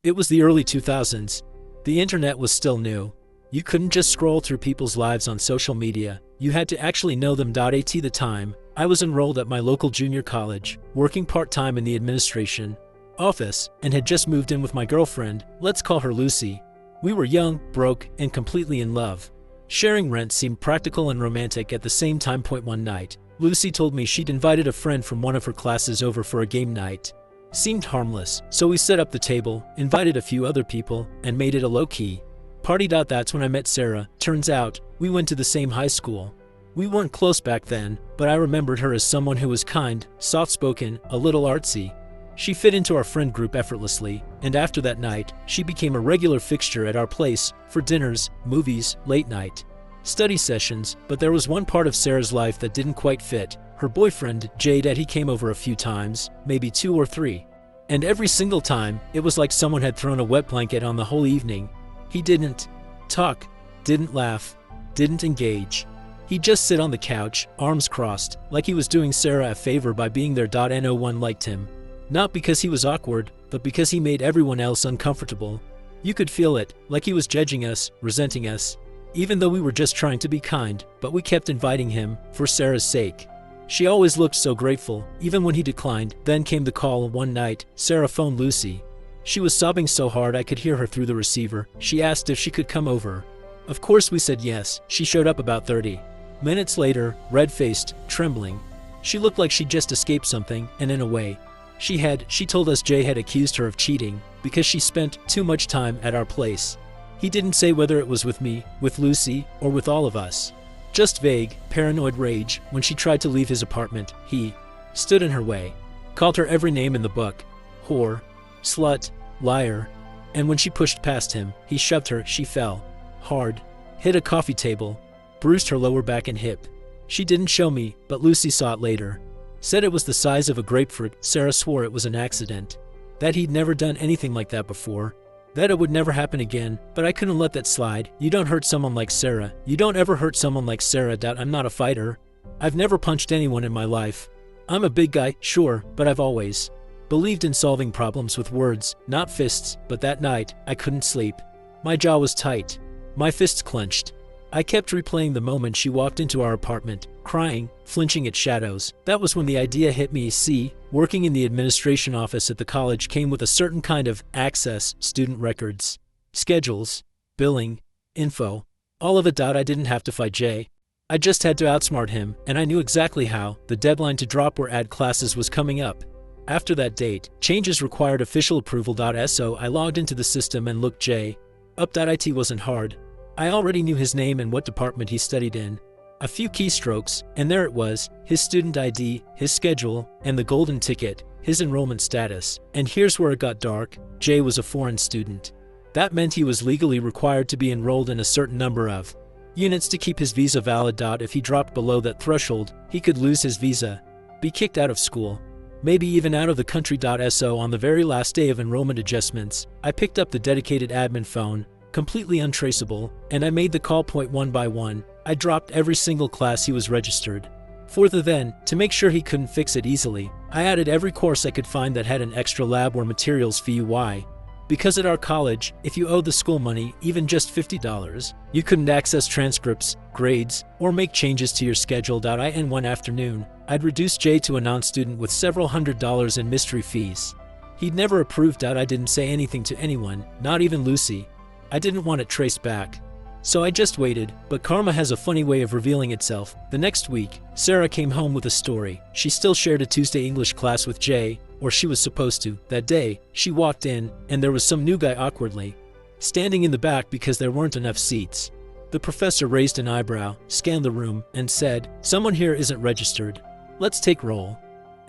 It was the early 2000s. The internet was still new. You couldn't just scroll through people's lives on social media. You had to actually know them. At the time, I was enrolled at my local junior college, working part-time in the administration office, and had just moved in with my girlfriend. Let's call her Lucy. We were young, broke, and completely in love. Sharing rent seemed practical and romantic at the same time. One night, Lucy told me she'd invited a friend from one of her classes over for a game night. Seemed harmless, so we set up the table, invited a few other people, and made it a low-key party. That's when I met Sarah. Turns out, we went to the same high school. We weren't close back then, but I remembered her as someone who was kind, soft-spoken, a little artsy. She fit into our friend group effortlessly, and after that night, she became a regular fixture at our place for dinners, movies, late night study sessions. But there was one part of Sarah's life that didn't quite fit. Her boyfriend, Jay. He came over a few times, maybe 2 or 3. And every single time, it was like someone had thrown a wet blanket on the whole evening. He didn't talk, didn't laugh, didn't engage. He'd just sit on the couch, arms crossed, like he was doing Sarah a favor by being there. No one liked him. Not because he was awkward, but because he made everyone else uncomfortable. You could feel it, like he was judging us, resenting us. Even though we were just trying to be kind, but we kept inviting him, for Sarah's sake. She always looked so grateful, even when he declined. Then came the call. One night, Sarah phoned Lucy. She was sobbing so hard I could hear her through the receiver. She asked if she could come over. Of course we said yes. She showed up about 30 minutes later, red-faced, trembling. She looked like she'd just escaped something, and in a way, she told us Jay had accused her of cheating because she spent too much time at our place. He didn't say whether it was with me, with Lucy, or with all of us. Just vague, paranoid rage. When she tried to leave his apartment, he stood in her way, called her every name in the book, whore, slut, liar, and when she pushed past him, he shoved her. She fell hard, hit a coffee table, bruised her lower back and hip. She didn't show me, but Lucy saw it later. Said it was the size of a grapefruit. Sarah swore it was an accident, that he'd never done anything like that before, that it would never happen again, but I couldn't let that slide. You don't hurt someone like Sarah. You don't ever hurt someone like Sarah. I'm not a fighter. I've never punched anyone in my life. I'm a big guy, sure, but I've always believed in solving problems with words, not fists. But that night, I couldn't sleep. My jaw was tight, my fists clenched. I kept replaying the moment she walked into our apartment, crying, flinching at shadows. That was when the idea hit me. See, working in the administration office at the college came with a certain kind of access, student records, schedules, billing, info, all of it. I didn't have to fight Jay. I just had to outsmart him, and I knew exactly how. The deadline to drop or add classes was coming up. After that date, changes required official approval. So I logged into the system and looked Jay up. It wasn't hard. I already knew his name and what department he studied in. A few keystrokes, and there it was, his student ID, his schedule, and the golden ticket, his enrollment status. And here's where it got dark. Jay was a foreign student. That meant he was legally required to be enrolled in a certain number of units to keep his visa valid. If he dropped below that threshold, he could lose his visa, be kicked out of school, maybe even out of the country. So on the very last day of enrollment adjustments, I picked up the dedicated admin phone, completely untraceable, and I made the call. One by one, I dropped every single class he was registered for. Then, to make sure he couldn't fix it easily, I added every course I could find that had an extra lab or materials fee. Why? Because at our college, if you owed the school money, even just $50, you couldn't access transcripts, grades, or make changes to your schedule. In one afternoon, I'd reduced Jay to a non-student with several $100s in mystery fees. He'd never approved. I didn't say anything to anyone, not even Lucy. I didn't want it traced back. So I just waited, but karma has a funny way of revealing itself. The next week, Sarah came home with a story. She still shared a Tuesday English class with Jay, or she was supposed to. That day, she walked in, and there was some new guy awkwardly standing in the back because there weren't enough seats. The professor raised an eyebrow, scanned the room, and said, "Someone here isn't registered. Let's take roll."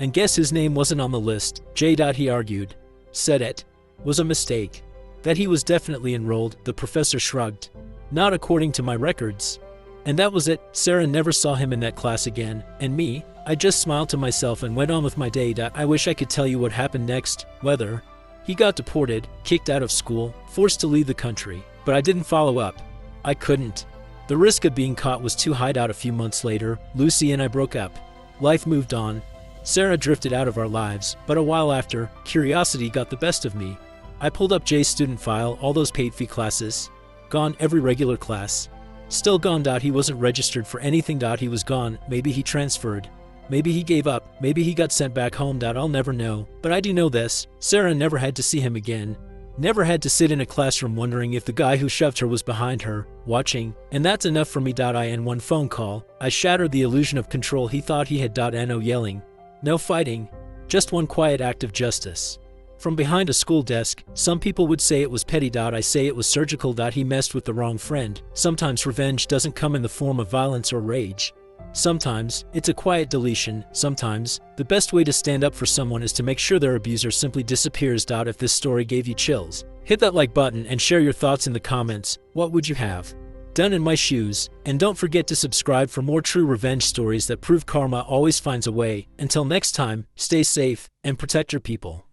And guess his name wasn't on the list. Jay. He argued. Said it was a mistake. That he was definitely enrolled. The professor shrugged. Not according to my records. And that was it. Sarah never saw him in that class again. And me, I just smiled to myself and went on with my day. I wish I could tell you what happened next. Whether he got deported, kicked out of school, forced to leave the country. But I didn't follow up. I couldn't. The risk of being caught was too high. A few months later, Lucy and I broke up. Life moved on. Sarah drifted out of our lives, but a while after, curiosity got the best of me. I pulled up Jay's student file, all those paid fee classes. Gone, every regular class. Still gone. He wasn't registered for anything. He was gone. Maybe he transferred. Maybe he gave up. Maybe he got sent back home. I'll never know. But I do know this: Sarah never had to see him again. Never had to sit in a classroom wondering if the guy who shoved her was behind her, watching. And that's enough for me. In one phone call, I shattered the illusion of control he thought he had. No yelling. No fighting. Just one quiet act of justice. From behind a school desk. Some people would say it was petty. I say it was surgical. He messed with the wrong friend. Sometimes revenge doesn't come in the form of violence or rage. Sometimes it's a quiet deletion. Sometimes the best way to stand up for someone is to make sure their abuser simply disappears. If this story gave you chills, hit that like button and share your thoughts in the comments. What would you have done in my shoes? And don't forget to subscribe for more true revenge stories that prove karma always finds a way. Until next time, stay safe and protect your people.